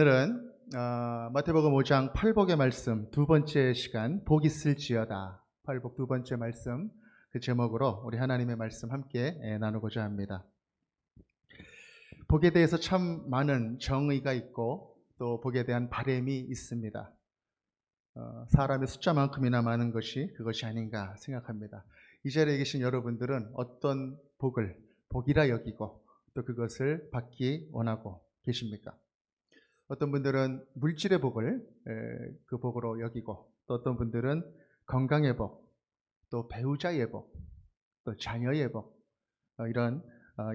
오늘은 마태복음 5장 팔복의 말씀 두 번째 시간 복 있을지어다. 팔복 두 번째 말씀 그 제목으로 우리 하나님의 말씀 함께 나누고자 합니다. 복에 대해서 참 많은 정의가 있고 또 복에 대한 바람이 있습니다. 사람의 숫자만큼이나 많은 것이 그것이 아닌가 생각합니다. 이 자리에 계신 여러분들은 어떤 복을 복이라 여기고 또 그것을 받기 원하고 계십니까? 어떤 분들은 물질의 복을 그 복으로 여기고, 또 어떤 분들은 건강의 복, 또 배우자의 복, 또 자녀의 복, 이런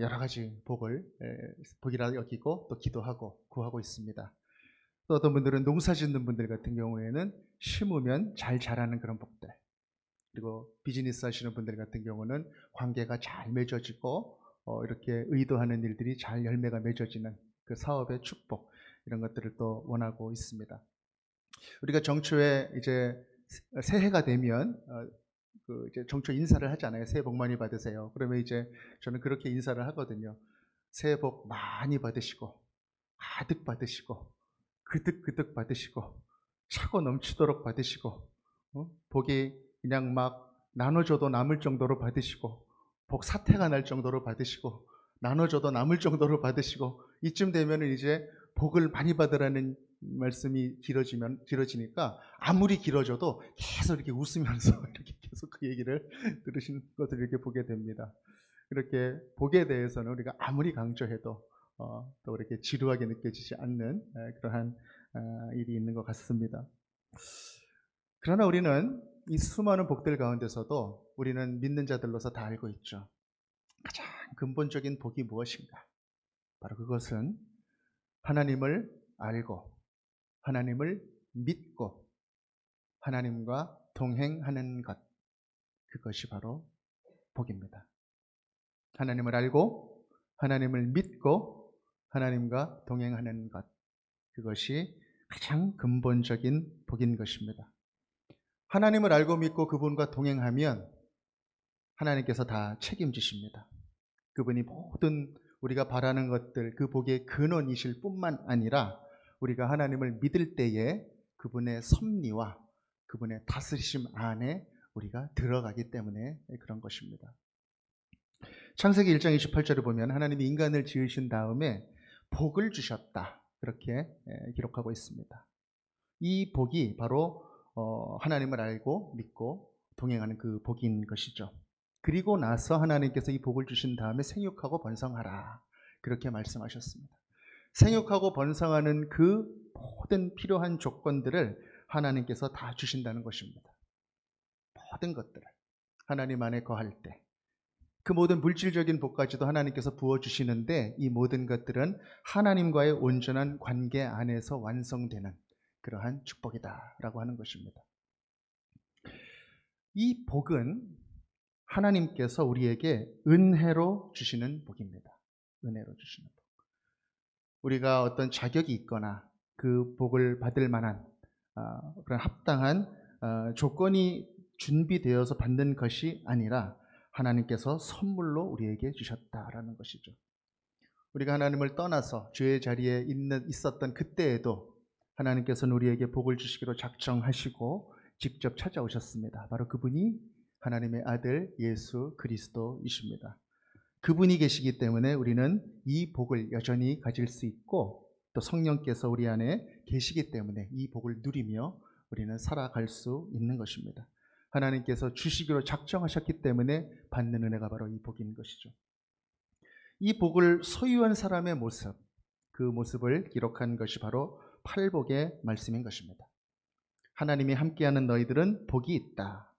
여러 가지 복을 복이라 여기고 또 기도하고 구하고 있습니다. 또 어떤 분들은 농사 짓는 분들 같은 경우에는 심으면 잘 자라는 그런 복들, 그리고 비즈니스 하시는 분들 같은 경우는 관계가 잘 맺어지고 이렇게 의도하는 일들이 잘 열매가 맺어지는 그 사업의 축복, 이런 것들을 또 원하고 있습니다. 우리가 정초에 이제 새해가 되면 이제 정초 인사를 하잖아요. 새해 복 많이 받으세요. 그러면 이제 저는 그렇게 인사를 하거든요. 새해 복 많이 받으시고 가득 받으시고 그득그득 받으시고 차고 넘치도록 받으시고 복이 그냥 막 나눠줘도 남을 정도로 받으시고 복 사태가 날 정도로 받으시고 나눠줘도 남을 정도로 받으시고, 이쯤 되면은 이제 복을 많이 받으라는 말씀이 길어지니까 아무리 길어져도 계속 이렇게 웃으면서 이렇게 계속 그 얘기를 들으신 것을 이렇게 보게 됩니다. 이렇게 복에 대해서는 우리가 아무리 강조해도 또 이렇게 지루하게 느껴지지 않는 그러한 일이 있는 것 같습니다. 그러나 우리는 이 수많은 복들 가운데서도 우리는 믿는 자들로서 다 알고 있죠. 가장 근본적인 복이 무엇인가? 바로 그것은 하나님을 알고 하나님을 믿고 하나님과 동행하는 것, 그것이 바로 복입니다. 하나님을 알고 하나님을 믿고 하나님과 동행하는 것, 그것이 가장 근본적인 복인 것입니다. 하나님을 알고 믿고 그분과 동행하면 하나님께서 다 책임지십니다. 그분이 모든 우리가 바라는 것들, 그 복의 근원이실 뿐만 아니라 우리가 하나님을 믿을 때에 그분의 섭리와 그분의 다스리심 안에 우리가 들어가기 때문에 그런 것입니다. 창세기 1장 28절을 보면 하나님이 인간을 지으신 다음에 복을 주셨다, 그렇게 기록하고 있습니다. 이 복이 바로 하나님을 알고 믿고 동행하는 그 복인 것이죠. 그리고 나서 하나님께서 이 복을 주신 다음에 생육하고 번성하라, 그렇게 말씀하셨습니다. 생육하고 번성하는 그 모든 필요한 조건들을 하나님께서 다 주신다는 것입니다. 모든 것들을 하나님 안에 거할 때 그 모든 물질적인 복까지도 하나님께서 부어주시는데, 이 모든 것들은 하나님과의 온전한 관계 안에서 완성되는 그러한 축복이다라고 하는 것입니다. 이 복은 하나님께서 우리에게 은혜로 주시는 복입니다. 은혜로 주시는 복. 우리가 어떤 자격이 있거나 그 복을 받을 만한 그런 합당한 조건이 준비되어서 받는 것이 아니라 하나님께서 선물로 우리에게 주셨다라는 것이죠. 우리가 하나님을 떠나서 죄의 자리에 있었던 그때에도 하나님께서는 우리에게 복을 주시기로 작정하시고 직접 찾아오셨습니다. 바로 그분이 하나님의 아들 예수 그리스도이십니다. 그분이 계시기 때문에 우리는 이 복을 여전히 가질 수 있고, 또 성령께서 우리 안에 계시기 때문에 이 복을 누리며 우리는 살아갈 수 있는 것입니다. 하나님께서 주시기로 작정하셨기 때문에 받는 은혜가 바로 이 복인 것이죠. 이 복을 소유한 사람의 모습, 그 모습을 기록한 것이 바로 팔복의 말씀인 것입니다. 하나님이 함께하는 너희들은 복이 있다.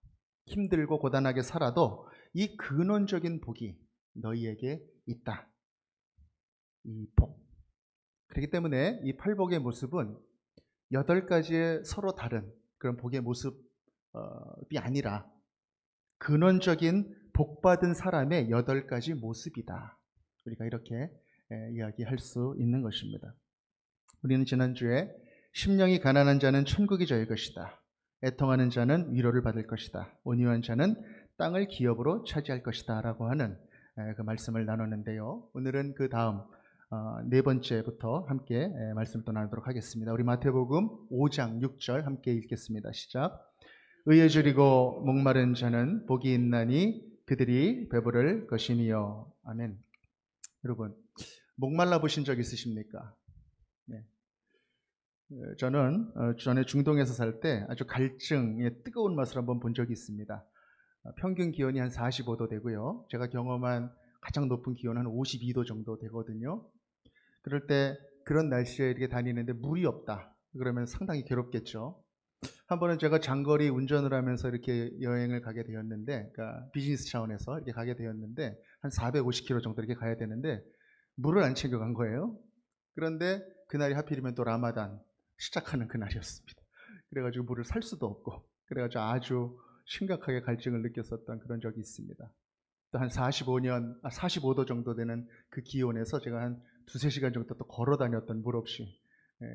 힘들고 고단하게 살아도 이 근원적인 복이 너희에게 있다. 이 복. 그렇기 때문에 이 팔복의 모습은 8가지의 서로 다른 그런 복의 모습이 아니라 근원적인 복받은 사람의 8가지 모습이다. 우리가 이렇게 이야기할 수 있는 것입니다. 우리는 지난주에 심령이 가난한 자는 천국이 저의 것이다. 애통하는 자는 위로를 받을 것이다. 온유한 자는 땅을 기업으로 차지할 것이다 라고 하는 그 말씀을 나눴는데요. 오늘은 그 다음 네 번째부터 함께 말씀을 또 나누도록 하겠습니다. 우리 마태복음 5장 6절 함께 읽겠습니다. 시작. 의에 줄이고 목마른 자는 복이 있나니 그들이 배부를 것이니요. 아멘. 여러분, 목말라 보신 적 있으십니까? 네. 저는 전에 중동에서 살 때 아주 갈증의 뜨거운 맛을 한번 본 적이 있습니다. 평균 기온이 한 45도 되고요. 제가 경험한 가장 높은 기온은 한 52도 정도 되거든요. 그럴 때 그런 날씨에 이렇게 다니는데 물이 없다. 그러면 상당히 괴롭겠죠. 한 번은 제가 장거리 운전을 하면서 이렇게 여행을 가게 되었는데, 그러니까 비즈니스 차원에서 이렇게 가게 되었는데, 한 450km 정도 이렇게 가야 되는데, 물을 안 챙겨간 거예요. 그런데 그날이 하필이면 또 라마단 시작하는 그날이었습니다. 그래가지고 물을 살 수도 없고, 그래가지고 아주 심각하게 갈증을 느꼈었던 그런 적이 있습니다. 또 한 45도 정도 되는 그 기온에서 제가 한 두세 시간 정도 또 걸어 다녔던 물 없이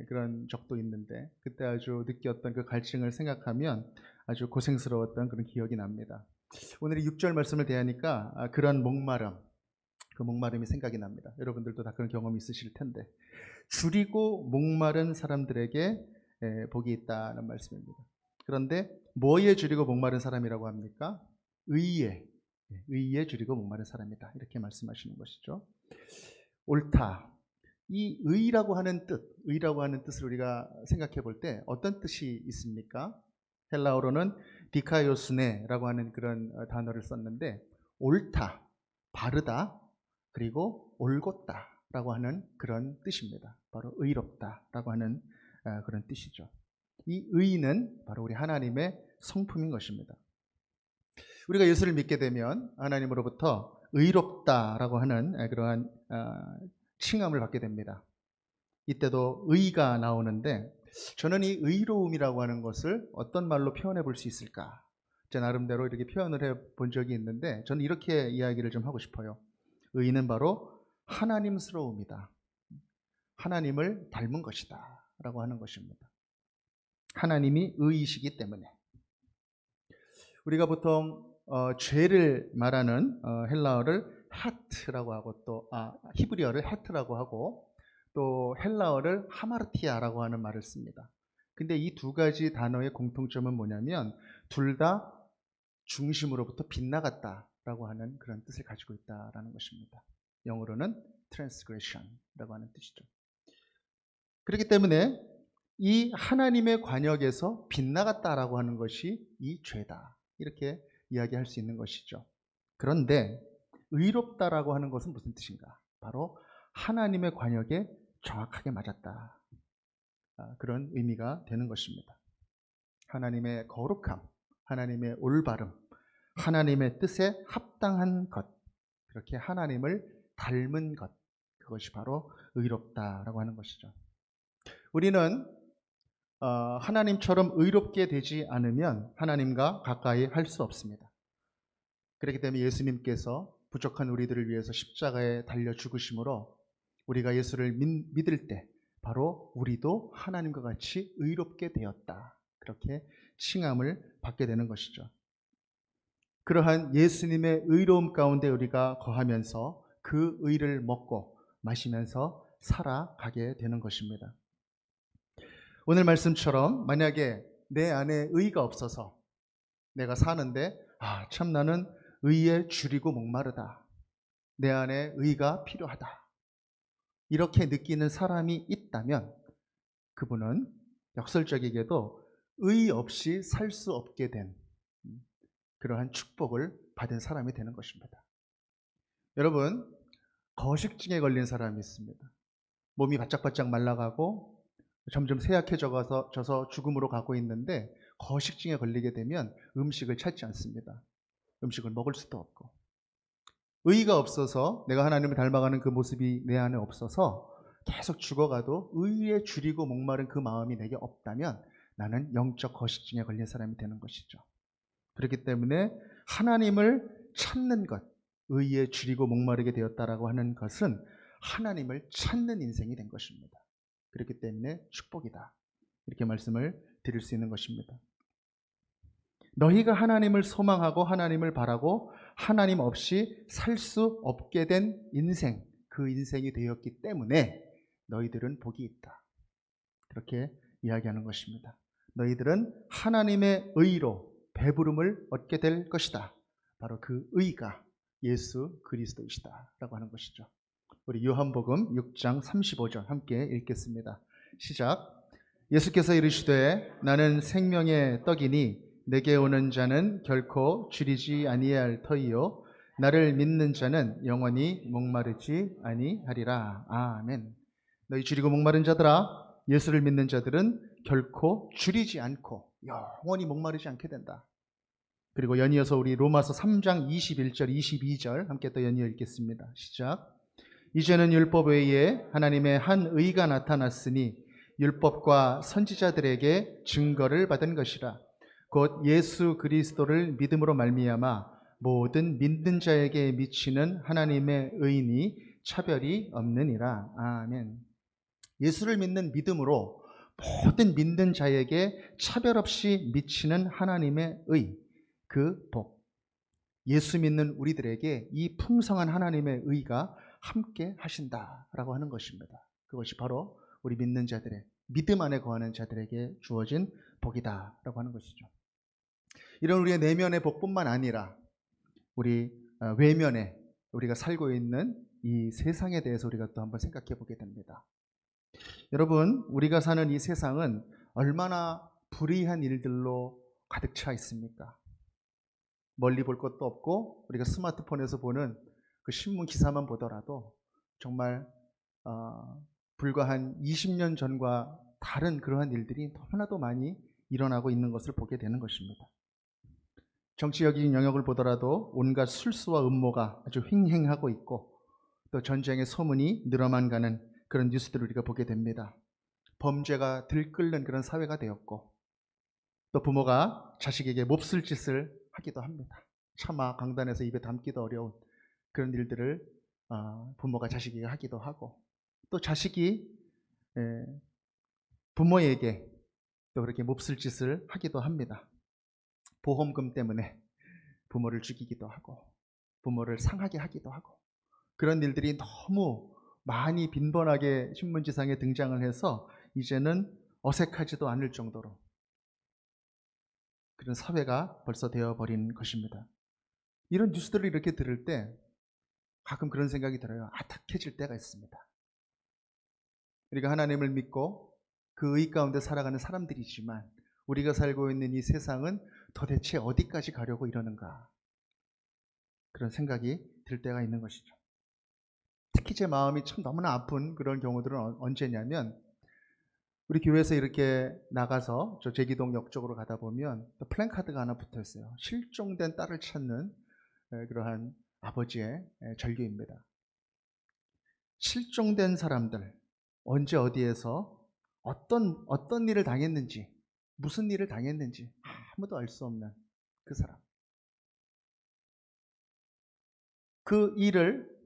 그런 적도 있는데, 그때 아주 느꼈던 그 갈증을 생각하면 아주 고생스러웠던 그런 기억이 납니다. 오늘 6절 말씀을 대하니까 그런 목마름, 그 목마름이 생각이 납니다. 여러분들도 다 그런 경험이 있으실 텐데, 줄이고 목마른 사람들에게 복이 있다는 말씀입니다. 그런데 뭐에 줄이고 목마른 사람이라고 합니까? 의에 줄이고 목마른 사람이다, 이렇게 말씀하시는 것이죠. 옳다. 이 의라고 하는 뜻을 우리가 생각해 볼 때 어떤 뜻이 있습니까? 헬라어로는 디카요스네라고 하는 그런 단어를 썼는데, 옳다, 바르다, 그리고 올곧다라고 하는 그런 뜻입니다. 바로 의롭다라고 하는 그런 뜻이죠. 이 의는 바로 우리 하나님의 성품인 것입니다. 우리가 예수를 믿게 되면 하나님으로부터 의롭다라고 하는 그러한 칭함을 받게 됩니다. 이때도 의가 나오는데, 저는 이 의로움이라고 하는 것을 어떤 말로 표현해 볼 수 있을까? 제 나름대로 이렇게 표현을 해 본 적이 있는데, 저는 이렇게 이야기를 좀 하고 싶어요. 의는 바로 하나님스러움이다. 하나님을 닮은 것이다 라고 하는 것입니다. 하나님이 의이시기 때문에. 우리가 보통 죄를 말하는 헬라어를 헤트라고 하고, 또 히브리어를 헤트라고 하고, 또 헬라어를 하마르티아라고 하는 말을 씁니다. 근데 이 두 가지 단어의 공통점은 뭐냐면, 둘 다 중심으로부터 빗나갔다라고 하는 그런 뜻을 가지고 있다라는 것입니다. 영어로는 transgression이라고 하는 뜻이죠. 그렇기 때문에 이 하나님의 관역에서 빗나갔다라고 하는 것이 이 죄다, 이렇게 이야기할 수 있는 것이죠. 그런데 의롭다라고 하는 것은 무슨 뜻인가? 바로 하나님의 관역에 정확하게 맞았다, 그런 의미가 되는 것입니다. 하나님의 거룩함, 하나님의 올바름, 하나님의 뜻에 합당한 것, 그렇게 하나님을 닮은 것, 그것이 바로 의롭다라고 하는 것이죠. 우리는 하나님처럼 의롭게 되지 않으면 하나님과 가까이 할 수 없습니다. 그렇기 때문에 예수님께서 부족한 우리들을 위해서 십자가에 달려 죽으심으로 우리가 예수를 믿을 때 바로 우리도 하나님과 같이 의롭게 되었다, 그렇게 칭함을 받게 되는 것이죠. 그러한 예수님의 의로움 가운데 우리가 거하면서 그 의를 먹고 마시면서 살아가게 되는 것입니다. 오늘 말씀처럼 만약에 내 안에 의가 없어서 내가 사는데 참 나는 의에 줄이고 목마르다, 내 안에 의가 필요하다, 이렇게 느끼는 사람이 있다면 그분은 역설적이게도 의 없이 살 수 없게 된 그러한 축복을 받은 사람이 되는 것입니다. 여러분, 거식증에 걸린 사람이 있습니다. 몸이 바짝바짝 말라가고 점점 쇠약해져서 죽음으로 가고 있는데, 거식증에 걸리게 되면 음식을 찾지 않습니다. 음식을 먹을 수도 없고, 의가 없어서 내가 하나님을 닮아가는 그 모습이 내 안에 없어서 계속 죽어가도 의에 줄이고 목마른 그 마음이 내게 없다면 나는 영적 거식증에 걸린 사람이 되는 것이죠. 그렇기 때문에 하나님을 찾는 것, 의에 줄이고 목마르게 되었다라고 하는 것은 하나님을 찾는 인생이 된 것입니다. 그렇기 때문에 축복이다, 이렇게 말씀을 드릴 수 있는 것입니다. 너희가 하나님을 소망하고 하나님을 바라고 하나님 없이 살 수 없게 된 인생, 그 인생이 되었기 때문에 너희들은 복이 있다. 그렇게 이야기하는 것입니다. 너희들은 하나님의 의로 배부름을 얻게 될 것이다. 바로 그 의가 예수 그리스도이시다 라고 하는 것이죠. 우리 요한복음 6장 35절 함께 읽겠습니다. 시작. 예수께서 이르시되 나는 생명의 떡이니 내게 오는 자는 결코 줄이지 아니할 터이요 나를 믿는 자는 영원히 목마르지 아니하리라. 아멘. 너희 줄이고 목마른 자들아, 예수를 믿는 자들은 결코 줄이지 않고 영원히 목마르지 않게 된다. 그리고 연이어서 우리 로마서 3장 21절 22절 함께 또 연이어 읽겠습니다. 시작. 이제는 율법 외에 하나님의 한 의가 나타났으니 율법과 선지자들에게 증거를 받은 것이라. 곧 예수 그리스도를 믿음으로 말미암아 모든 믿는 자에게 미치는 하나님의 의니 차별이 없느니라. 아멘. 예수를 믿는 믿음으로 모든 믿는 자에게 차별 없이 미치는 하나님의 의, 그 복. 예수 믿는 우리들에게 이 풍성한 하나님의 의가 함께 하신다라고 하는 것입니다. 그것이 바로 우리 믿는 자들의 믿음 안에 거하는 자들에게 주어진 복이다라고 하는 것이죠. 이런 우리의 내면의 복뿐만 아니라 우리 외면에 우리가 살고 있는 이 세상에 대해서 우리가 또 한번 생각해 보게 됩니다. 여러분, 우리가 사는 이 세상은 얼마나 불의한 일들로 가득 차 있습니까? 멀리 볼 것도 없고 우리가 스마트폰에서 보는 그 신문 기사만 보더라도 정말 불과 한 20년 전과 다른 그러한 일들이 너무나도 많이 일어나고 있는 것을 보게 되는 것입니다. 정치적인 영역을 보더라도 온갖 술수와 음모가 아주 횡행하고 있고 또 전쟁의 소문이 늘어만 가는 그런 뉴스들을 우리가 보게 됩니다. 범죄가 들끓는 그런 사회가 되었고 또 부모가 자식에게 몹쓸 짓을 하기도 합니다. 차마 강단에서 입에 담기도 어려운 그런 일들을 부모가 자식에게 하기도 하고 또 자식이 부모에게 또 그렇게 몹쓸 짓을 하기도 합니다. 보험금 때문에 부모를 죽이기도 하고 부모를 상하게 하기도 하고 그런 일들이 너무 많이 빈번하게 신문지상에 등장을 해서 이제는 어색하지도 않을 정도로 그런 사회가 벌써 되어버린 것입니다. 이런 뉴스들을 이렇게 들을 때 가끔 그런 생각이 들어요. 아득해질 때가 있습니다. 우리가 하나님을 믿고 그 의 가운데 살아가는 사람들이지만 우리가 살고 있는 이 세상은 도대체 어디까지 가려고 이러는가 그런 생각이 들 때가 있는 것이죠. 특히 제 마음이 참 너무나 아픈 그런 경우들은 언제냐면 우리 교회에서 이렇게 나가서 저 제기동역 쪽으로 가다 보면 플랜카드가 하나 붙어 있어요. 실종된 딸을 찾는 그러한 아버지의 절규입니다. 실종된 사람들, 언제 어디에서 어떤 일을 당했는지, 무슨 일을 당했는지 아무도 알 수 없는 그 사람. 그 일을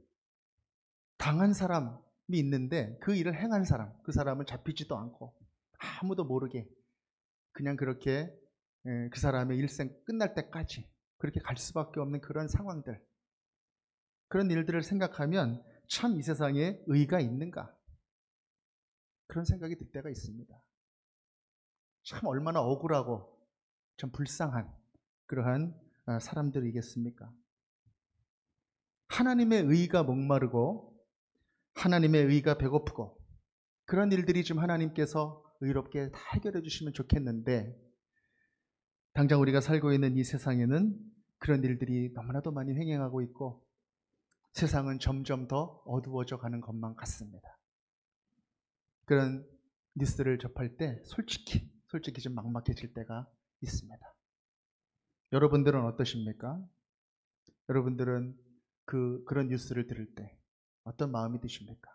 당한 사람이 있는데 그 일을 행한 사람, 그 사람은 잡히지도 않고 아무도 모르게 그냥 그렇게 그 사람의 일생 끝날 때까지 그렇게 갈 수밖에 없는 그런 상황들, 그런 일들을 생각하면 참 이 세상에 의가 있는가 그런 생각이 들 때가 있습니다. 참 얼마나 억울하고 참 불쌍한 그러한 사람들이겠습니까? 하나님의 의가 목마르고 하나님의 의가 배고프고 그런 일들이 좀 하나님께서 의롭게 다 해결해 주시면 좋겠는데 당장 우리가 살고 있는 이 세상에는 그런 일들이 너무나도 많이 횡행하고 있고 세상은 점점 더 어두워져 가는 것만 같습니다. 그런 뉴스를 접할 때 솔직히 좀 막막해질 때가 있습니다. 여러분들은 어떠십니까? 여러분들은 그런 뉴스를 들을 때 어떤 마음이 드십니까?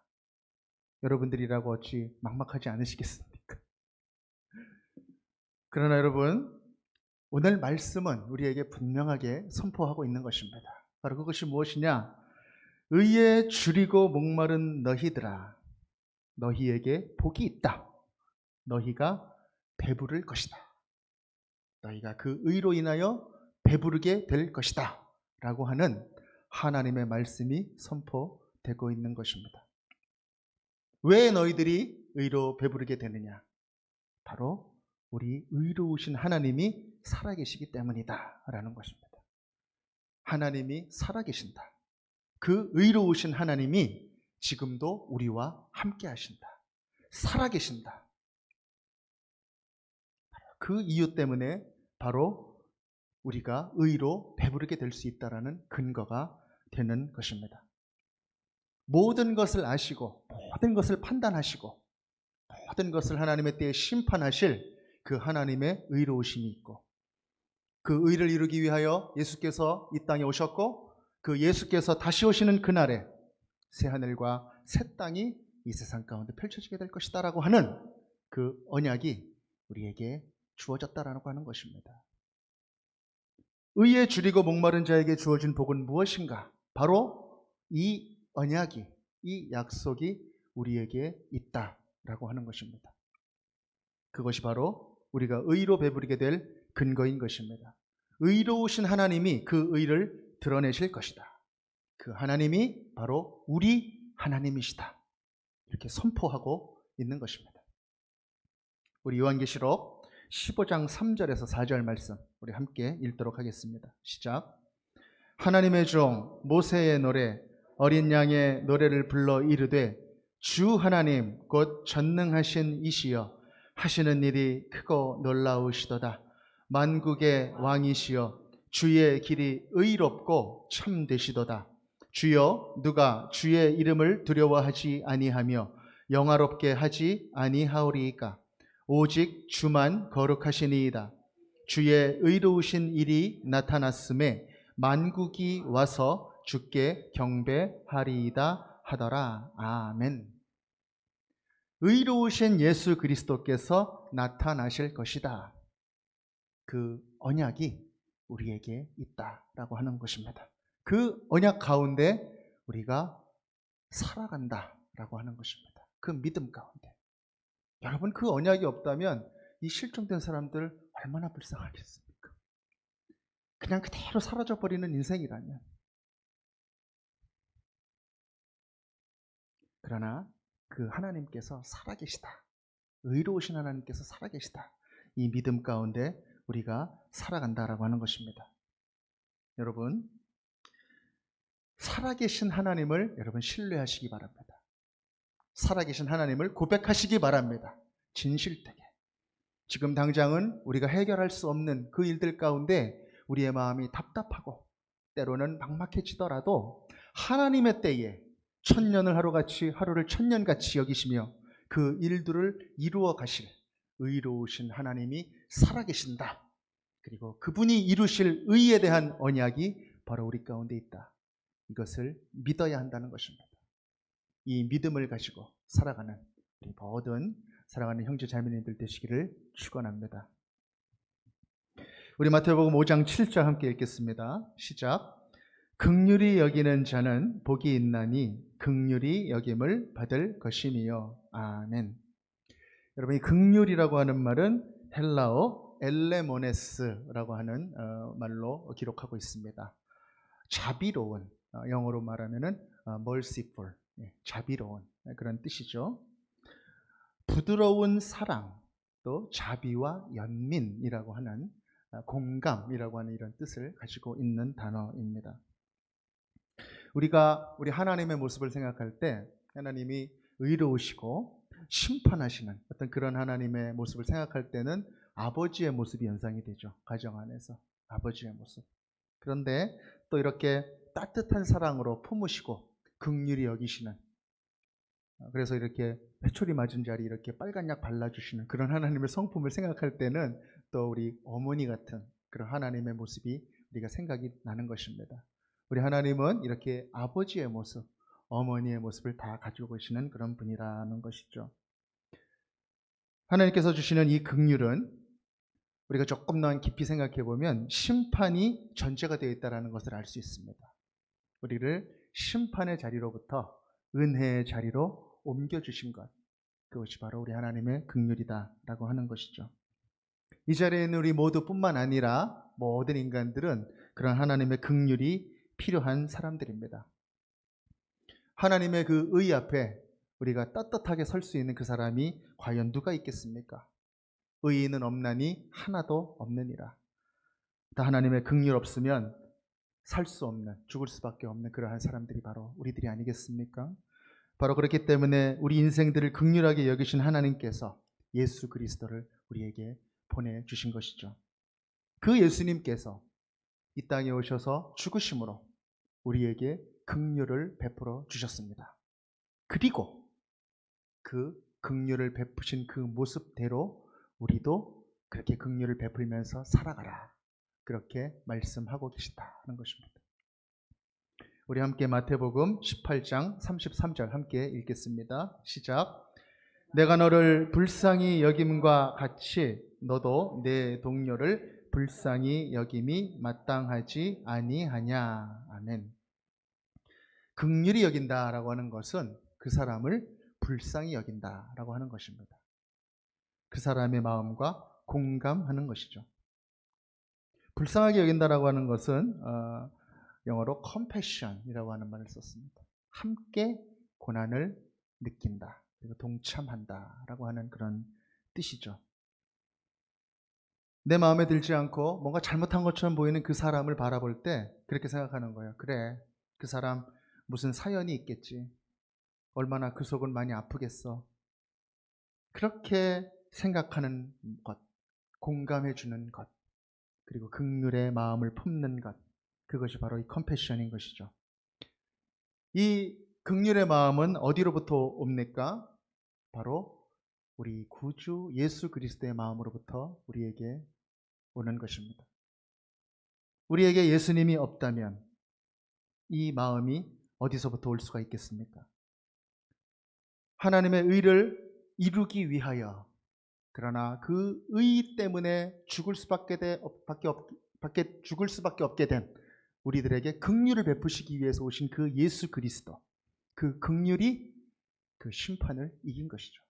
여러분들이라고 어찌 막막하지 않으시겠습니까? 그러나 여러분, 오늘 말씀은 우리에게 분명하게 선포하고 있는 것입니다. 바로 그것이 무엇이냐? 의에 줄이고 목마른 너희들아, 너희에게 복이 있다. 너희가 배부를 것이다. 너희가 그 의로 인하여 배부르게 될 것이다. 라고 하는 하나님의 말씀이 선포되고 되고 있는 것입니다. 왜 너희들이 의로 배부르게 되느냐? 바로 우리 의로우신 하나님이 살아계시기 때문이다 라는 것입니다. 하나님이 살아계신다. 그 의로우신 하나님이 지금도 우리와 함께 하신다. 살아계신다. 그 이유 때문에 바로 우리가 의로 배부르게 될 수 있다는 근거가 되는 것입니다. 모든 것을 아시고 모든 것을 판단하시고 모든 것을 하나님의 때에 심판하실 그 하나님의 의로우심이 있고, 그 의를 이루기 위하여 예수께서 이 땅에 오셨고, 그 예수께서 다시 오시는 그날에 새하늘과 새 땅이 이 세상 가운데 펼쳐지게 될 것이다 라고 하는 그 언약이 우리에게 주어졌다라고 하는 것입니다. 의에 줄이고 목마른 자에게 주어진 복은 무엇인가? 바로 이 언약이, 이 약속이 우리에게 있다라고 하는 것입니다. 그것이 바로 우리가 의로 배부르게 될 근거인 것입니다. 의로우신 하나님이 그 의를 드러내실 것이다. 그 하나님이 바로 우리 하나님이시다. 이렇게 선포하고 있는 것입니다. 우리 요한계시록 15장 3절에서 4절 말씀 우리 함께 읽도록 하겠습니다. 시작. 하나님의 종 모세의 노래 어린 양의 노래를 불러 이르되 주 하나님 곧 전능하신 이시여 하시는 일이 크고 놀라우시도다. 만국의 왕이시여 주의 길이 의롭고 참되시도다. 주여 누가 주의 이름을 두려워하지 아니하며 영화롭게 하지 아니하오리이까. 오직 주만 거룩하시니이다. 주의 의로우신 일이 나타났음에 만국이 와서 주께 경배하리이다 하더라. 아멘. 의로우신 예수 그리스도께서 나타나실 것이다. 그 언약이 우리에게 있다라고 하는 것입니다. 그 언약 가운데 우리가 살아간다라고 하는 것입니다. 그 믿음 가운데. 여러분, 그 언약이 없다면 이 실종된 사람들 얼마나 불쌍하겠습니까? 그냥 그대로 사라져버리는 인생이라면. 그러나 그 하나님께서 살아계시다. 의로우신 하나님께서 살아계시다. 이 믿음 가운데 우리가 살아간다라고 하는 것입니다. 여러분, 살아계신 하나님을 여러분 신뢰하시기 바랍니다. 살아계신 하나님을 고백하시기 바랍니다. 진실되게. 지금 당장은 우리가 해결할 수 없는 그 일들 가운데 우리의 마음이 답답하고 때로는 막막해지더라도 하나님의 때에 천년을 하루같이 하루를 천년같이 여기시며 그 일들을 이루어 가실 의로우신 하나님이 살아계신다. 그리고 그분이 이루실 의에 대한 언약이 바로 우리 가운데 있다. 이것을 믿어야 한다는 것입니다. 이 믿음을 가지고 살아가는 우리 모든 사랑하는 형제 자매님들 되시기를 축원합니다. 우리 마태복음 5장 7절 함께 읽겠습니다. 시작. 긍휼히 여기는 자는 복이 있나니 긍휼히 여김을 받을 것이니요. 아멘. 여러분, 이 긍휼이라고 하는 말은 헬라어 엘레모네스라고 하는 말로 기록하고 있습니다. 자비로운, 영어로 말하면은 merciful, 자비로운 그런 뜻이죠. 부드러운 사랑, 또 자비와 연민이라고 하는 공감이라고 하는 이런 뜻을 가지고 있는 단어입니다. 우리가 우리 하나님의 모습을 생각할 때 하나님이 의로우시고 심판하시는 어떤 그런 하나님의 모습을 생각할 때는 아버지의 모습이 연상이 되죠. 가정 안에서 아버지의 모습. 그런데 또 이렇게 따뜻한 사랑으로 품으시고 긍휼히 여기시는, 그래서 이렇게 회초리 맞은 자리 이렇게 빨간 약 발라주시는 그런 하나님의 성품을 생각할 때는 또 우리 어머니 같은 그런 하나님의 모습이 우리가 생각이 나는 것입니다. 우리 하나님은 이렇게 아버지의 모습, 어머니의 모습을 다 가지고 계시는 그런 분이라는 것이죠. 하나님께서 주시는 이 긍휼은 우리가 조금만 깊이 생각해 보면 심판이 전제가 되어 있다는 것을 알 수 있습니다. 우리를 심판의 자리로부터 은혜의 자리로 옮겨주신 것, 그것이 바로 우리 하나님의 긍휼이다라고 하는 것이죠. 이 자리에 있는 우리 모두뿐만 아니라 모든 인간들은 그런 하나님의 긍휼이 필요한 사람들입니다. 하나님의 그 의 앞에 우리가 떳떳하게 설 수 있는 그 사람이 과연 누가 있겠습니까? 의인은 없나니 하나도 없느니라. 다 하나님의 긍휼 없으면 살 수 없는, 죽을 수밖에 없는 그러한 사람들이 바로 우리들이 아니겠습니까? 바로 그렇기 때문에 우리 인생들을 긍휼하게 여기신 하나님께서 예수 그리스도를 우리에게 보내주신 것이죠. 그 예수님께서 이 땅에 오셔서 죽으심으로 우리에게 긍휼을 베풀어 주셨습니다. 그리고 그 긍휼을 베푸신 그 모습대로 우리도 그렇게 긍휼을 베풀면서 살아가라, 그렇게 말씀하고 계시다는 것입니다. 우리 함께 마태복음 18장 33절 함께 읽겠습니다. 시작. 내가 너를 불쌍히 여김과 같이 너도 내 동료를 불쌍히 여김이 마땅하지 아니하냐. 아멘. 긍휼히 여긴다라고 하는 것은 그 사람을 불쌍히 여긴다라고 하는 것입니다. 그 사람의 마음과 공감하는 것이죠. 불쌍하게 여긴다라고 하는 것은 영어로 compassion이라고 하는 말을 썼습니다. 함께 고난을 느낀다, 그리고 동참한다라고 하는 그런 뜻이죠. 내 마음에 들지 않고 뭔가 잘못한 것처럼 보이는 그 사람을 바라볼 때 그렇게 생각하는 거예요. 그래, 그 사람 무슨 사연이 있겠지. 얼마나 그 속은 많이 아프겠어. 그렇게 생각하는 것, 공감해 주는 것, 그리고 긍휼의 마음을 품는 것, 그것이 바로 이 컴패션인 것이죠. 이 긍휼의 마음은 어디로부터 옵니까? 바로 우리 구주 예수 그리스도의 마음으로부터 우리에게 오는 것입니다. 우리에게 예수님이 없다면 이 마음이 어디서부터 올 수가 있겠습니까? 하나님의 의를 이루기 위하여, 그러나 그 의 때문에 죽을 수밖에 없게 된 우리들에게 긍휼을 베푸시기 위해서 오신 그 예수 그리스도, 그 긍휼이 그 심판을 이긴 것이죠.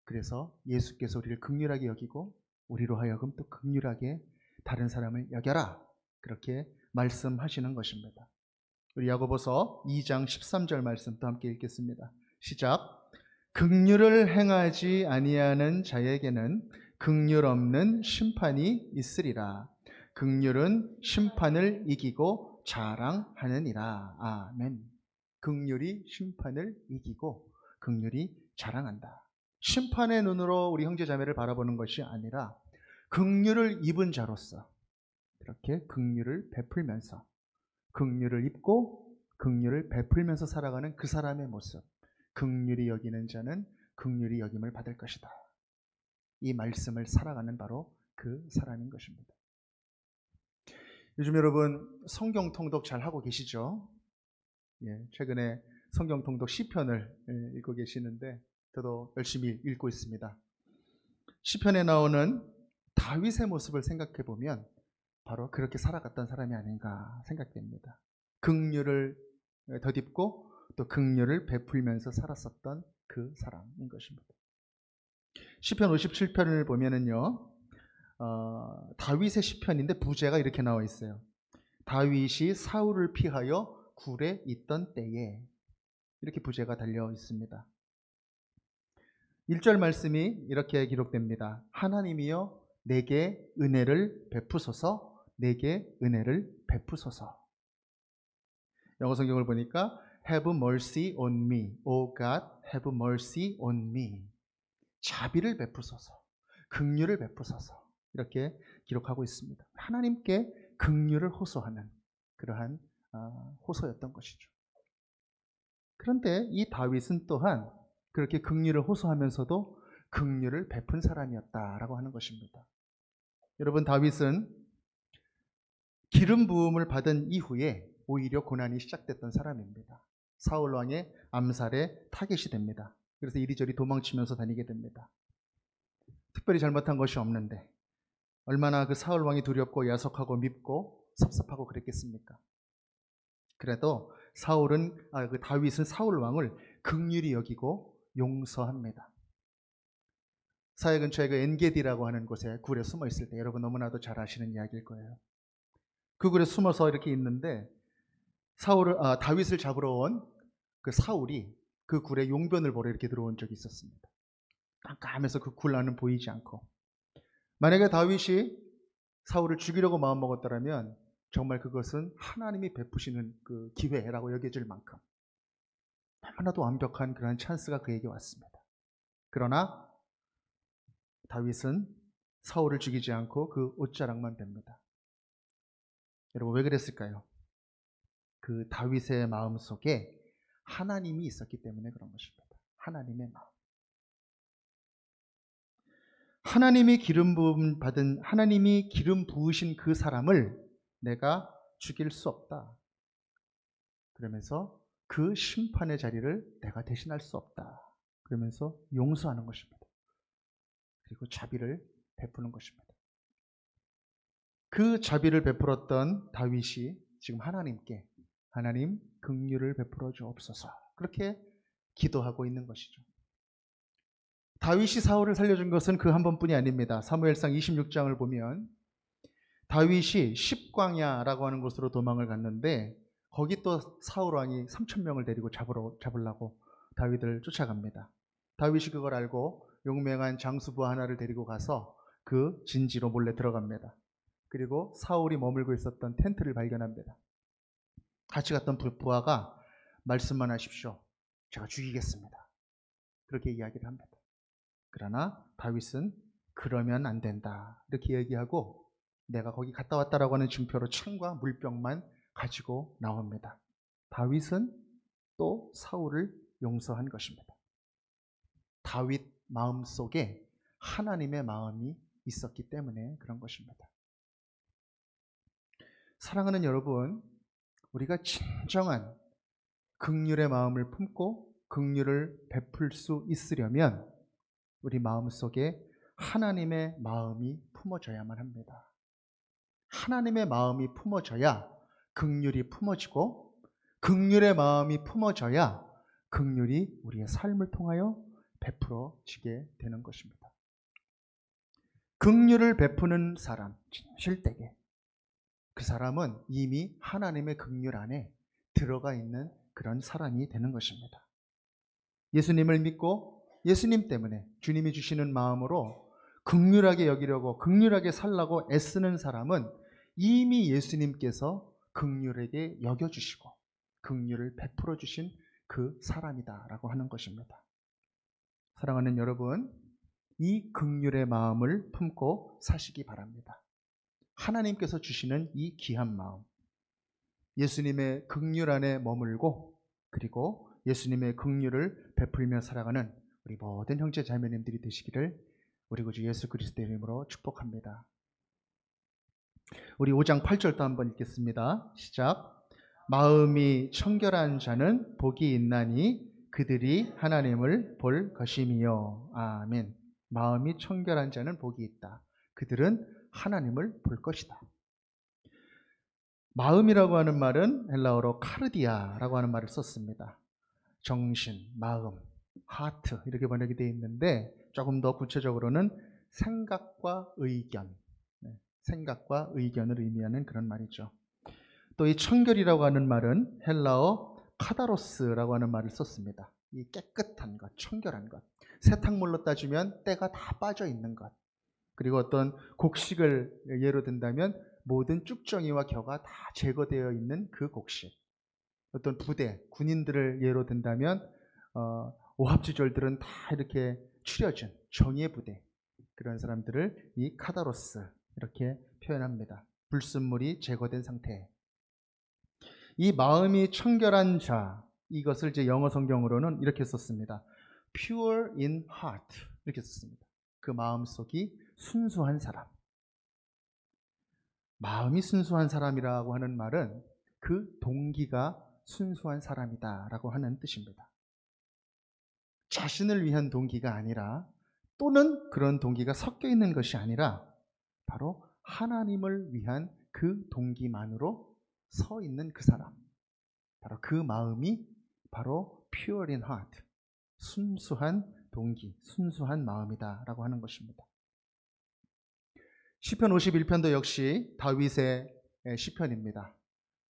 그래서 예수께서 우리를 긍휼하게 여기고 우리로 하여금 또 긍휼하게 다른 사람을 여겨라, 그렇게 말씀하시는 것입니다. 우리 야고보서 2장 13절 말씀도 함께 읽겠습니다. 시작. 긍휼을 행하지 아니하는 자에게는 긍휼 없는 심판이 있으리라. 긍휼은 심판을 이기고 자랑하느니라. 아멘. 긍휼이 심판을 이기고 긍휼이 자랑한다. 심판의 눈으로 우리 형제자매를 바라보는 것이 아니라 긍휼을 입은 자로서 이렇게 긍휼을 베풀면서, 긍휼을 입고 긍휼을 베풀면서 살아가는 그 사람의 모습, 긍휼히 여기는 자는 긍휼히 여김을 받을 것이다. 이 말씀을 살아가는 바로 그 사람인 것입니다. 요즘 여러분 성경 통독 잘 하고 계시죠? 최근에 성경 통독 시편을 읽고 계시는데 저도 열심히 읽고 있습니다. 시편에 나오는 다윗의 모습을 생각해 보면 바로 그렇게 살아갔던 사람이 아닌가 생각됩니다. 긍휼을 덧입고 또 긍휼을 베풀면서 살았었던 그 사람인 것입니다. 시편 57편을 보면은요, 다윗의 시편인데 부제가 이렇게 나와 있어요. 다윗이 사울을 피하여 굴에 있던 때에, 이렇게 부제가 달려 있습니다. 1절 말씀이 이렇게 기록됩니다. 하나님이여 내게 은혜를 베푸소서, 내게 은혜를 베푸소서. 영어 성경을 보니까 Have mercy on me, O God, have mercy on me. 자비를 베푸소서, 긍휼을 베푸소서, 이렇게 기록하고 있습니다. 하나님께 긍휼을 호소하는 그러한 호소였던 것이죠. 그런데 이 다윗은 또한 그렇게 긍휼을 호소하면서도 긍휼을 베푼 사람이었다라고 하는 것입니다. 여러분, 다윗은 기름 부음을 받은 이후에 오히려 고난이 시작됐던 사람입니다. 사울 왕의 암살에 타겟이 됩니다. 그래서 이리저리 도망치면서 다니게 됩니다. 특별히 잘못한 것이 없는데 얼마나 그 사울 왕이 두렵고 야속하고 밉고 섭섭하고 그랬겠습니까? 그래도 그 다윗은 사울 왕을 긍휼히 여기고 용서합니다. 사해 근처에 그 엔게디라고 하는 곳에 굴에 숨어 있을 때, 여러분 너무나도 잘 아시는 이야기일 거예요. 그 굴에 숨어서 이렇게 있는데 다윗을 잡으러 온 그 사울이 그 굴에 용변을 보러 이렇게 들어온 적이 있었습니다. 깜깜해서 그 굴 안은 보이지 않고, 만약에 다윗이 사울을 죽이려고 마음먹었더라면 정말 그것은 하나님이 베푸시는 그 기회라고 여겨질 만큼 너무나도 완벽한 그러한 찬스가 그에게 왔습니다. 그러나 다윗은 사울을 죽이지 않고 그 옷자락만 뺍니다. 여러분, 왜 그랬을까요? 그 다윗의 마음 속에 하나님이 있었기 때문에 그런 것입니다. 하나님의 마음. 하나님이 기름 부음 받은, 하나님이 기름 부으신 그 사람을 내가 죽일 수 없다. 그러면서 그 심판의 자리를 내가 대신할 수 없다. 그러면서 용서하는 것입니다. 그리고 자비를 베푸는 것입니다. 그 자비를 베풀었던 다윗이 지금 하나님께, 하나님 긍휼을 베풀어 주옵소서, 그렇게 기도하고 있는 것이죠. 다윗이 사울을 살려준 것은 그 한 번뿐이 아닙니다. 사무엘상 26장을 보면 다윗이 십광야라고 하는 곳으로 도망을 갔는데, 거기 또 사울 왕이 3,000명을 데리고 잡으려고 다윗을 쫓아갑니다. 다윗이 그걸 알고 용맹한 장수부 하나를 데리고 가서 그 진지로 몰래 들어갑니다. 그리고 사울이 머물고 있었던 텐트를 발견합니다. 같이 갔던 부하가 말씀만 하십시오, 제가 죽이겠습니다, 그렇게 이야기를 합니다. 그러나 다윗은 그러면 안 된다, 이렇게 얘기하고 내가 거기 갔다 왔다라고 하는 증표로 창과 물병만 가지고 나옵니다. 다윗은 또 사울을 용서한 것입니다. 다윗 마음속에 하나님의 마음이 있었기 때문에 그런 것입니다. 사랑하는 여러분, 우리가 진정한 긍휼의 마음을 품고 긍휼을 베풀 수 있으려면 우리 마음속에 하나님의 마음이 품어져야만 합니다. 하나님의 마음이 품어져야 긍휼이 품어지고, 긍휼의 마음이 품어져야 긍휼이 우리의 삶을 통하여 베풀어지게 되는 것입니다. 긍휼을 베푸는 사람, 진실되게, 그 사람은 이미 하나님의 긍휼 안에 들어가 있는 그런 사람이 되는 것입니다. 예수님을 믿고 예수님 때문에 주님이 주시는 마음으로 긍휼하게 여기려고, 긍휼하게 살라고 애쓰는 사람은 이미 예수님께서 긍휼하게 여겨주시고 긍휼을 베풀어 주신 그 사람이다라고 하는 것입니다. 사랑하는 여러분, 이 긍휼의 마음을 품고 사시기 바랍니다. 하나님께서 주시는 이 귀한 마음, 예수님의 긍휼 안에 머물고 그리고 예수님의 긍휼을 베풀며 살아가는 우리 모든 형제 자매님들이 되시기를 우리 구주 예수 그리스도의 이름으로 축복합니다. 우리 5장 8절도 한번 읽겠습니다. 시작. 마음이 청결한 자는 복이 있나니 그들이 하나님을 볼 것임이요. 아멘. 마음이 청결한 자는 복이 있다. 그들은 하나님을 볼 것이다. 마음이라고 하는 말은 헬라어로 카르디아라고 하는 말을 썼습니다. 정신, 마음, 하트 이렇게 번역이 되어 있는데, 조금 더 구체적으로는 생각과 의견, 생각과 의견을 의미하는 그런 말이죠. 또 이 청결이라고 하는 말은 헬라어 카다로스라고 하는 말을 썼습니다. 이 깨끗한 것, 청결한 것, 세탁물로 따지면 때가 다 빠져 있는 것, 그리고 어떤 곡식을 예로 든다면 모든 쭉정이와 겨가 다 제거되어 있는 그 곡식, 어떤 부대, 군인들을 예로 든다면 오합지졸들은 다 이렇게 추려진 정예 부대, 그런 사람들을 이 카다로스 이렇게 표현합니다. 불순물이 제거된 상태. 이 마음이 청결한 자, 이것을 이제 영어 성경으로는 이렇게 썼습니다. Pure in heart 이렇게 썼습니다. 그 마음속이 순수한 사람. 마음이 순수한 사람이라고 하는 말은 그 동기가 순수한 사람이다 라고 하는 뜻입니다. 자신을 위한 동기가 아니라, 또는 그런 동기가 섞여 있는 것이 아니라 바로 하나님을 위한 그 동기만으로 서 있는 그 사람, 바로 그 마음이 바로 pure in heart, 순수한 동기, 순수한 마음이다 라고 하는 것입니다. 시편 51편도 역시 다윗의 시편입니다.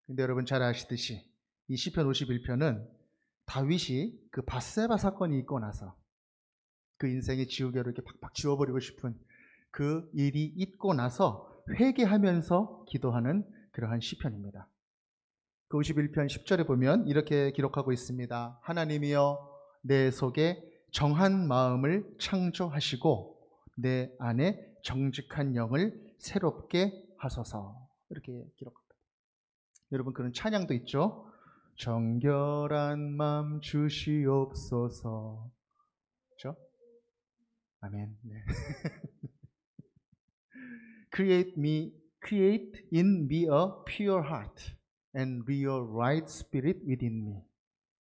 근데 여러분 잘 아시듯이 이 시편 51편은 다윗이 그 밧세바 사건이 있고 나서 그 인생의 지우개로 이렇게 팍팍 지워버리고 싶은 그 일이 있고 나서 회개하면서 기도하는 그러한 시편입니다. 그 51편 10절에 보면 이렇게 기록하고 있습니다. 하나님이여 내 속에 정한 마음을 창조하시고 내 안에 정직한 영을 새롭게 하소서. 이렇게 기록합니다. 여러분 그런 찬양도 있죠. 정결한 마음 주시옵소서. 그렇죠? 아멘. 네. Create in me a pure heart and renew a right spirit within me.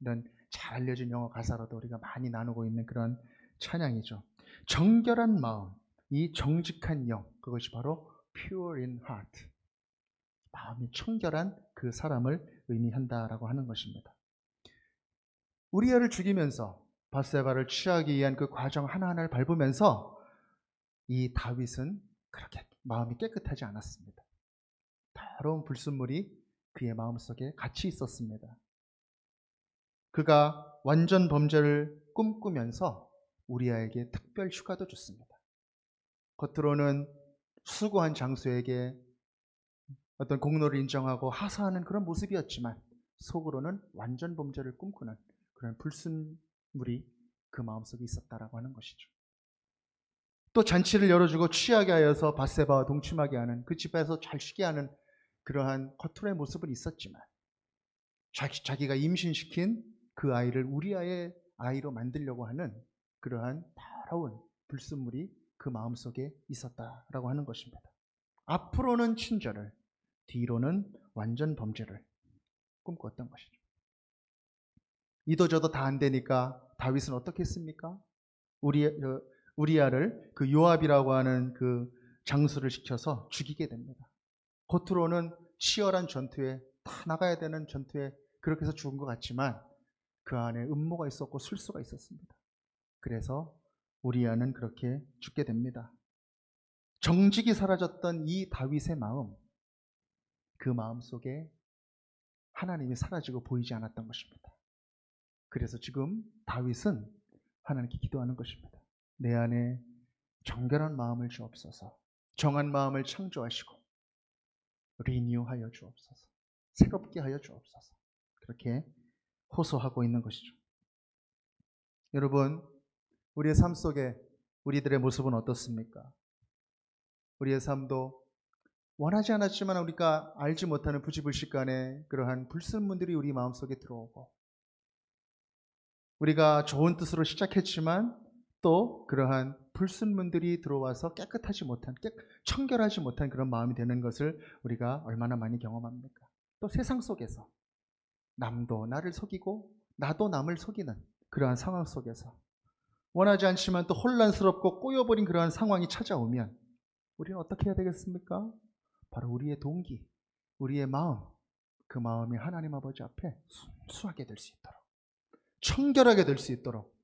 이런 잘 알려진 영어 가사로도 우리가 많이 나누고 있는 그런 찬양이죠. 정결한 마음, 이 정직한 영, 그것이 바로 pure in heart. 마음이 청결한 그 사람을 의미한다라고 하는 것입니다. 우리아를 죽이면서 밧세바를 취하기 위한 그 과정 하나하나를 밟으면서 이 다윗은 그렇게 마음이 깨끗하지 않았습니다. 더러운 불순물이 그의 마음속에 같이 있었습니다. 그가 완전 범죄를 꿈꾸면서 우리아에게 특별 휴가도 줬습니다. 겉으로는 수고한 장수에게 어떤 공로를 인정하고 하사하는 그런 모습이었지만 속으로는 완전 범죄를 꿈꾸는 그런 불순물이 그 마음속에 있었다라고 하는 것이죠. 또 잔치를 열어주고 취하게 하여서 밧세바와 동침하게 하는, 그 집에서 잘 쉬게 하는 그러한 겉으로의 모습은 있었지만 자기가 임신시킨 그 아이를 우리아의 아이로 만들려고 하는 그러한 더러운 불순물이 그 마음속에 있었다라고 하는 것입니다. 앞으로는 친절을, 뒤로는 완전 범죄를 꿈꾸었던 것이죠. 이도저도 다 안 되니까 다윗은 어떻게 했습니까? 우리아를 그 요압이라고 하는 그 장수를 시켜서 죽이게 됩니다. 겉으로는 치열한 전투에, 다 나가야 되는 전투에 그렇게 해서 죽은 것 같지만 그 안에 음모가 있었고 술수가 있었습니다. 그래서 우리아는 그렇게 죽게 됩니다. 정직이 사라졌던 이 다윗의 마음, 그 마음 속에 하나님이 사라지고 보이지 않았던 것입니다. 그래서 지금 다윗은 하나님께 기도하는 것입니다. 내 안에 정결한 마음을 주옵소서. 정한 마음을 창조하시고 리뉴하여 주옵소서. 새롭게 하여 주옵소서. 그렇게 호소하고 있는 것이죠. 여러분, 우리의 삶 속에 우리들의 모습은 어떻습니까? 우리의 삶도 원하지 않았지만 우리가 알지 못하는 부지불식간에 그러한 불순물들이 우리 마음속에 들어오고, 우리가 좋은 뜻으로 시작했지만 또 그러한 불순물들이 들어와서 깨끗하지 못한, 청결하지 못한 그런 마음이 되는 것을 우리가 얼마나 많이 경험합니까? 또 세상 속에서 남도 나를 속이고 나도 남을 속이는 그러한 상황 속에서 원하지 않지만 또 혼란스럽고 꼬여버린 그러한 상황이 찾아오면 우리는 어떻게 해야 되겠습니까? 바로 우리의 동기, 우리의 마음, 그 마음이 하나님 아버지 앞에 순수하게 될 수 있도록, 청결하게 될 수 있도록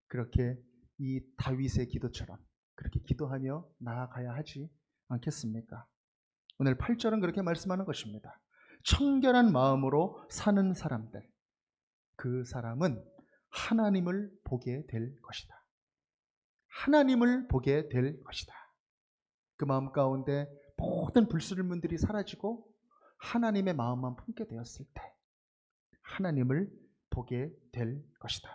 그렇게 이 다윗의 기도처럼 그렇게 기도하며 나아가야 하지 않겠습니까? 오늘 8절은 그렇게 말씀하는 것입니다. 청결한 마음으로 사는 사람들, 그 사람은 하나님을 보게 될 것이다. 하나님을 보게 될 것이다. 그 마음 가운데 모든 불순물들이 사라지고 하나님의 마음만 품게 되었을 때 하나님을 보게 될 것이다.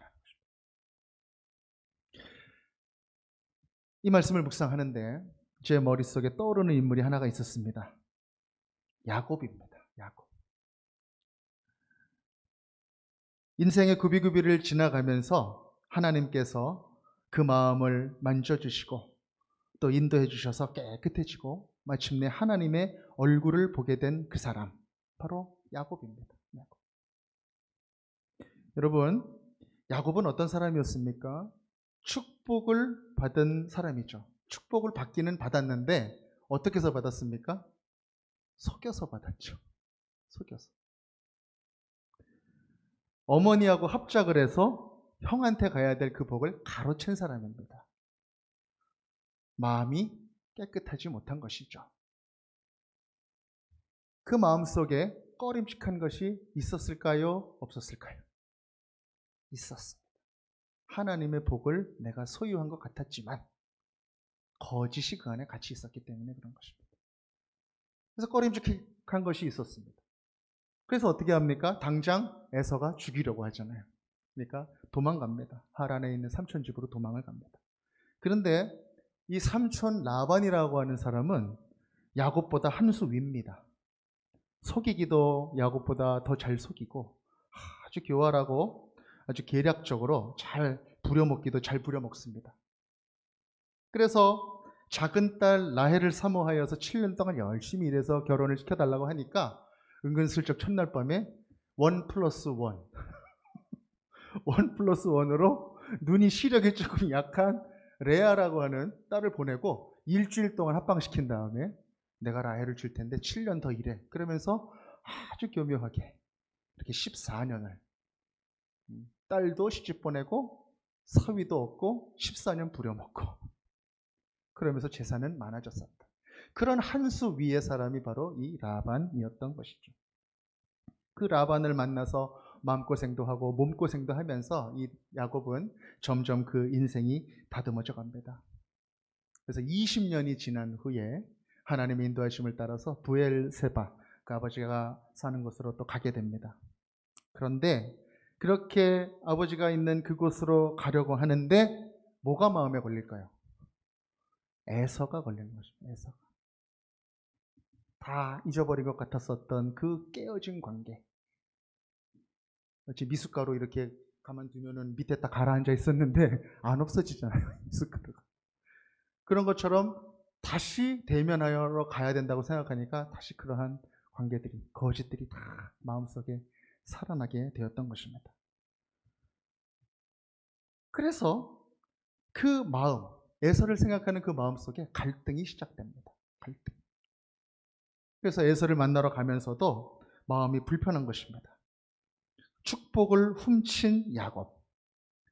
이 말씀을 묵상하는데 제 머릿속에 떠오르는 인물이 하나가 있었습니다. 야곱입니다. 야곱. 인생의 구비구비를 지나가면서 하나님께서 그 마음을 만져주시고 또 인도해 주셔서 깨끗해지고 마침내 하나님의 얼굴을 보게 된 그 사람, 바로 야곱입니다. 야곱. 여러분, 야곱은 어떤 사람이었습니까? 축복을 받은 사람이죠. 축복을 받기는 받았는데 어떻게 해서 받았습니까? 속여서 받았죠. 속여서. 어머니하고 합작을 해서 형한테 가야 될 그 복을 가로챈 사람입니다. 마음이 깨끗하지 못한 것이죠. 그 마음속에 꺼림칙한 것이 있었을까요? 없었을까요? 있었습니다. 하나님의 복을 내가 소유한 것 같았지만 거짓이 그 안에 같이 있었기 때문에 그런 것입니다. 그래서 꺼림직한 것이 있었습니다. 그래서 어떻게 합니까? 당장 에서가 죽이려고 하잖아요. 그러니까 도망갑니다. 하란에 있는 삼촌 집으로 도망을 갑니다. 그런데 이 삼촌 라반이라고 하는 사람은 야곱보다 한 수 위입니다. 속이기도 야곱보다 더 잘 속이고 아주 교활하고 아주 계략적으로 잘 부려먹기도 잘 부려먹습니다. 그래서 작은 딸 라헬을 사모하여서 7년 동안 열심히 일해서 결혼을 시켜달라고 하니까 은근슬쩍 첫날 밤에 1+1 1+1으로 눈이 시력이 조금 약한 레아라고 하는 딸을 보내고 일주일 동안 합방시킨 다음에 내가 라헬을 줄 텐데 7년 더 일해. 그러면서 아주 교묘하게 이렇게 14년을 딸도 시집 보내고 사위도 얻고 14년 부려먹고 그러면서 재산은 많아졌었다. 그런 한 수 위의 사람이 바로 이 라반이었던 것이죠. 그 라반을 만나서 마음고생도 하고 몸고생도 하면서 이 야곱은 점점 그 인생이 다듬어져 갑니다. 그래서 20년이 지난 후에 하나님의 인도하심을 따라서 부엘세바, 그 아버지가 사는 곳으로 또 가게 됩니다. 그런데 그렇게 아버지가 있는 그곳으로 가려고 하는데 뭐가 마음에 걸릴까요? 에서가 걸리는 것입니다. 에서가. 다 잊어버린 것 같았었던 그 깨어진 관계. 마치 미숫가루 이렇게 가만두면은 밑에 딱 가라앉아 있었는데 안 없어지잖아요. 미숫가루가. 그런 것처럼 다시 대면하러 가야 된다고 생각하니까 다시 그러한 관계들이, 거짓들이 다 마음속에 살아나게 되었던 것입니다. 그래서 그 마음, 에서를 생각하는 그 마음 속에 갈등이 시작됩니다. 갈등. 그래서 에서를 만나러 가면서도 마음이 불편한 것입니다. 축복을 훔친 야곱.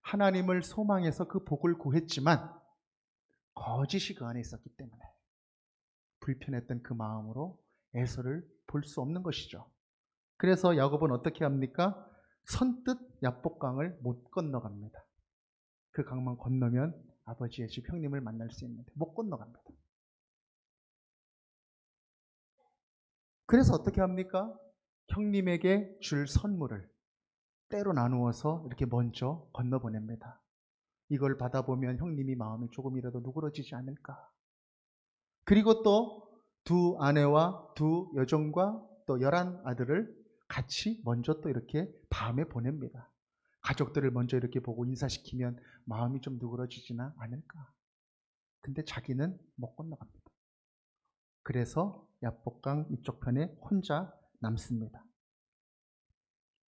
하나님을 소망해서 그 복을 구했지만 거짓이 그 안에 있었기 때문에 불편했던 그 마음으로 에서를 볼 수 없는 것이죠. 그래서 야곱은 어떻게 합니까? 선뜻 야복강을 못 건너갑니다. 그 강만 건너면 아버지의 집 형님을 만날 수 있는데 못 건너갑니다. 그래서 어떻게 합니까? 형님에게 줄 선물을 때로 나누어서 이렇게 먼저 건너보냅니다. 이걸 받아보면 형님이 마음이 조금이라도 누그러지지 않을까. 그리고 또 두 아내와 두 여종과 또 11 아들을 같이 먼저 또 이렇게 밤에 보냅니다. 가족들을 먼저 이렇게 보고 인사시키면 마음이 좀 누그러지지나 않을까. 근데 자기는 못 건너갑니다. 그래서 야복강 이쪽 편에 혼자 남습니다.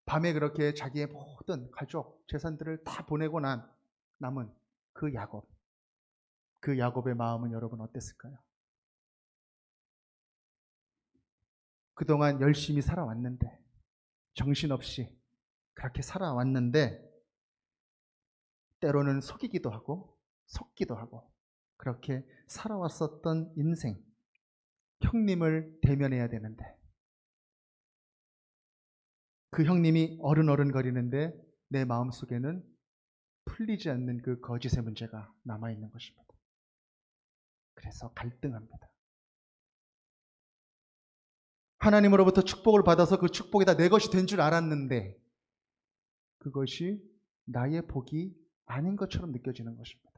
밤에 그렇게 자기의 모든 가족, 재산들을 다 보내고 남은 그 야곱. 그 야곱의 마음은 여러분 어땠을까요? 그동안 열심히 살아왔는데, 정신없이 그렇게 살아왔는데, 때로는 속이기도 하고, 속기도 하고, 그렇게 살아왔었던 인생, 형님을 대면해야 되는데, 그 형님이 어른거리는데 내 마음속에는 풀리지 않는 그 거짓의 문제가 남아있는 것입니다. 그래서 갈등합니다. 하나님으로부터 축복을 받아서 그 축복이 다 내 것이 된 줄 알았는데 그것이 나의 복이 아닌 것처럼 느껴지는 것입니다.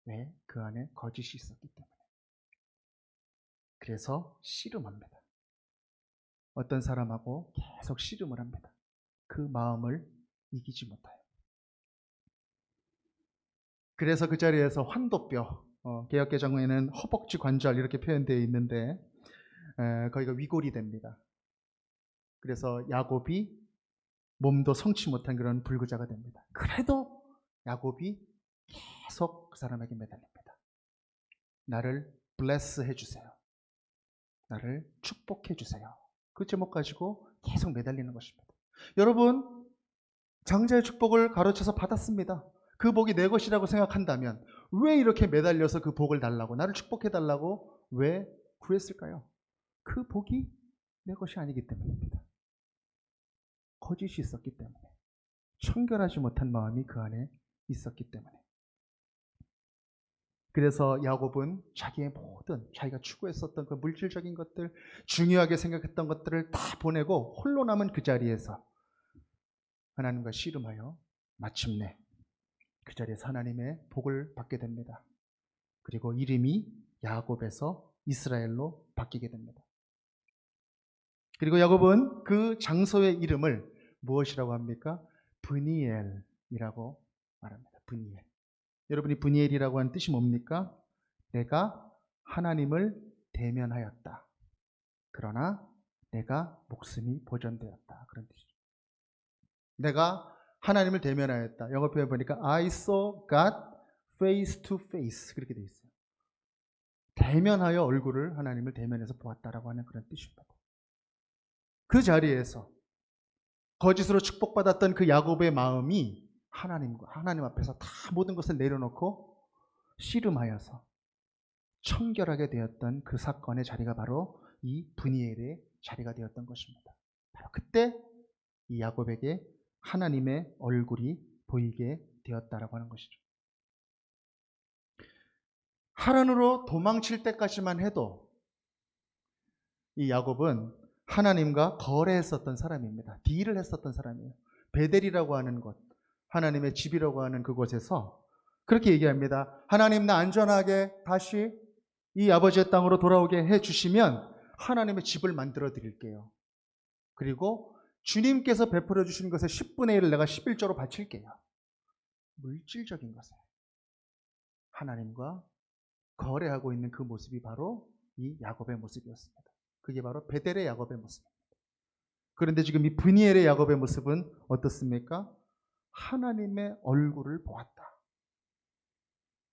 왜? 그 안에 거짓이 있었기 때문에. 그래서 씨름합니다. 어떤 사람하고 계속 씨름을 합니다. 그 마음을 이기지 못해요. 그래서 그 자리에서 환도뼈, 개역개정에는 허벅지 관절 이렇게 표현되어 있는데 거기가 위골이 됩니다. 그래서 야곱이 몸도 성치 못한 그런 불구자가 됩니다. 그래도 야곱이 계속 그 사람에게 매달립니다. 나를 bless 해주세요. 나를 축복해 주세요. 그 제목 가지고 계속 매달리는 것입니다. 여러분, 장자의 축복을 가로쳐서 받았습니다. 그 복이 내 것이라고 생각한다면 왜 이렇게 매달려서 그 복을 달라고, 나를 축복해 달라고 왜 구했을까요? 그 복이 내 것이 아니기 때문입니다. 거짓이 있었기 때문에, 청결하지 못한 마음이 그 안에 있었기 때문에. 그래서 야곱은 자기의 모든 자기가 추구했었던 그 물질적인 것들, 중요하게 생각했던 것들을 다 보내고 홀로 남은 그 자리에서 하나님과 씨름하여 마침내 그 자리에서 하나님의 복을 받게 됩니다. 그리고 이름이 야곱에서 이스라엘로 바뀌게 됩니다. 그리고 야곱은 그 장소의 이름을 무엇이라고 합니까? 브니엘이라고 말합니다. 브니엘. 여러분이 브니엘이라고 하는 뜻이 뭡니까? 내가 하나님을 대면하였다. 그러나 내가 목숨이 보존되었다. 그런 뜻이죠. 내가 하나님을 대면하였다. 영어 표현 보니까 I saw God face to face 그렇게 되어 있어요. 대면하여 얼굴을 하나님을 대면해서 보았다라고 하는 그런 뜻입니다. 그 자리에서 거짓으로 축복받았던 그 야곱의 마음이 하나님 앞에서 다 모든 것을 내려놓고 씨름하여서 청결하게 되었던 그 사건의 자리가 바로 이 브니엘의 자리가 되었던 것입니다. 바로 그때 이 야곱에게 하나님의 얼굴이 보이게 되었다라고 하는 것이죠. 하란으로 도망칠 때까지만 해도 이 야곱은 하나님과 거래했었던 사람입니다. 딜을 했었던 사람이에요. 베델이라고 하는 곳, 하나님의 집이라고 하는 그곳에서 그렇게 얘기합니다. 하나님, 나 안전하게 다시 이 아버지의 땅으로 돌아오게 해주시면 하나님의 집을 만들어 드릴게요. 그리고 주님께서 베풀어 주신 것의 10분의 1을 내가 11조로 바칠게요. 물질적인 것에 하나님과 거래하고 있는 그 모습이 바로 이 야곱의 모습이었습니다. 그게 바로 베델의 야곱의 모습입니다. 그런데 지금 이 브니엘의 야곱의 모습은 어떻습니까? 하나님의 얼굴을 보았다.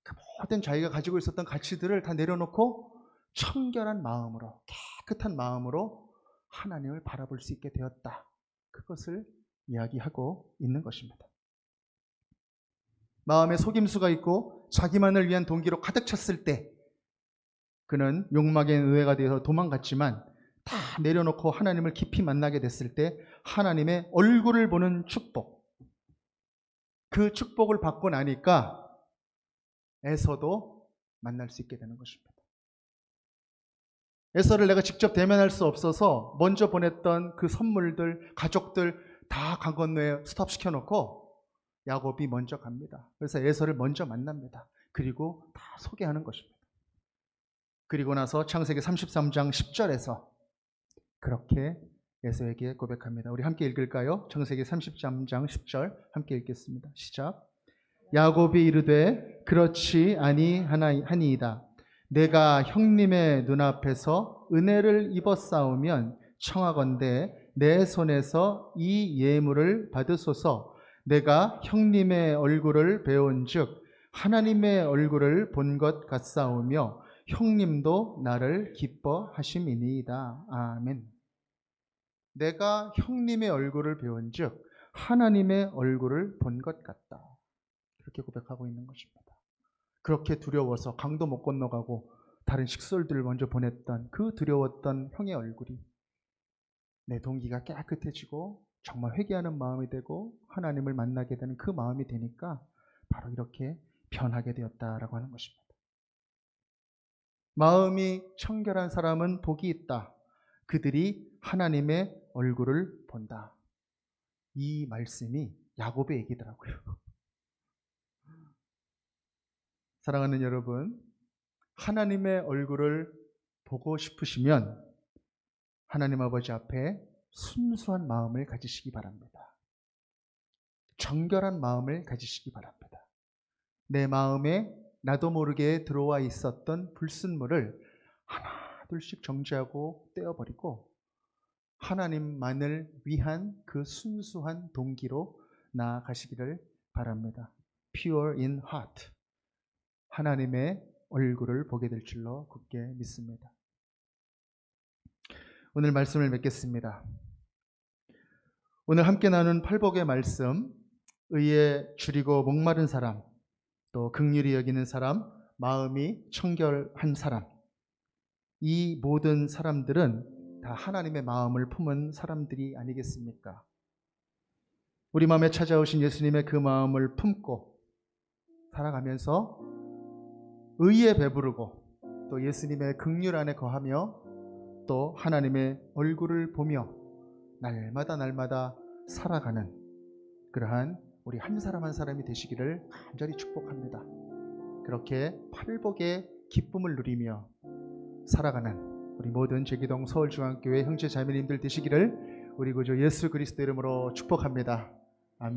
그 모든 자기가 가지고 있었던 가치들을 다 내려놓고 청결한 마음으로, 깨끗한 마음으로 하나님을 바라볼 수 있게 되었다. 그것을 이야기하고 있는 것입니다. 마음에 속임수가 있고 자기만을 위한 동기로 가득 찼을 때 그는 욕망의 의뢰가 되어서 도망갔지만 다 내려놓고 하나님을 깊이 만나게 됐을 때 하나님의 얼굴을 보는 축복, 그 축복을 받고 나니까 에서도 만날 수 있게 되는 것입니다. 에서를 내가 직접 대면할 수 없어서 먼저 보냈던 그 선물들, 가족들 다 강 건너에 스톱시켜 놓고 야곱이 먼저 갑니다. 그래서 에서를 먼저 만납니다. 그리고 다 소개하는 것입니다. 그리고 나서 창세기 33장 10절에서 그렇게 에서에게 고백합니다. 우리 함께 읽을까요? 창세기 33장 10절 함께 읽겠습니다. 시작. 야곱이 이르되 그렇지 아니하니이다. 내가 형님의 눈앞에서 은혜를 입었사오면 청하건대 내 손에서 이 예물을 받으소서. 내가 형님의 얼굴을 배운즉 하나님의 얼굴을 본 것 같사오며 형님도 나를 기뻐하심이니이다. 아멘. 내가 형님의 얼굴을 배운즉 하나님의 얼굴을 본 것 같다. 그렇게 고백하고 있는 것입니다. 그렇게 두려워서 강도 못 건너가고 다른 식솔들을 먼저 보냈던 그 두려웠던 형의 얼굴이 내 동기가 깨끗해지고 정말 회개하는 마음이 되고 하나님을 만나게 되는 그 마음이 되니까 바로 이렇게 변하게 되었다라고 하는 것입니다. 마음이 청결한 사람은 복이 있다. 그들이 하나님의 얼굴을 본다. 이 말씀이 야곱의 얘기더라고요. 사랑하는 여러분, 하나님의 얼굴을 보고 싶으시면 하나님 아버지 앞에 순수한 마음을 가지시기 바랍니다. 정결한 마음을 가지시기 바랍니다. 내 마음에 나도 모르게 들어와 있었던 불순물을 하나 둘씩 정지하고 떼어버리고 하나님만을 위한 그 순수한 동기로 나아가시기를 바랍니다. Pure in heart. 하나님의 얼굴을 보게 될 줄로 굳게 믿습니다. 오늘 말씀을 맺겠습니다. 오늘 함께 나눈 팔복의 말씀, 의에 줄이고 목마른 사람, 또 긍휼히 여기는 사람, 마음이 청결한 사람, 이 모든 사람들은 다 하나님의 마음을 품은 사람들이 아니겠습니까? 우리 마음에 찾아오신 예수님의 그 마음을 품고 살아가면서 의에 배부르고 또 예수님의 긍휼 안에 거하며 또 하나님의 얼굴을 보며 날마다 살아가는 그러한 우리 한 사람 한 사람이 되시기를 간절히 축복합니다. 그렇게 팔복의 기쁨을 누리며 살아가는 우리 모든 제기동 서울중앙교회 형제 자매님들 되시기를 우리 구주 예수 그리스도 이름으로 축복합니다.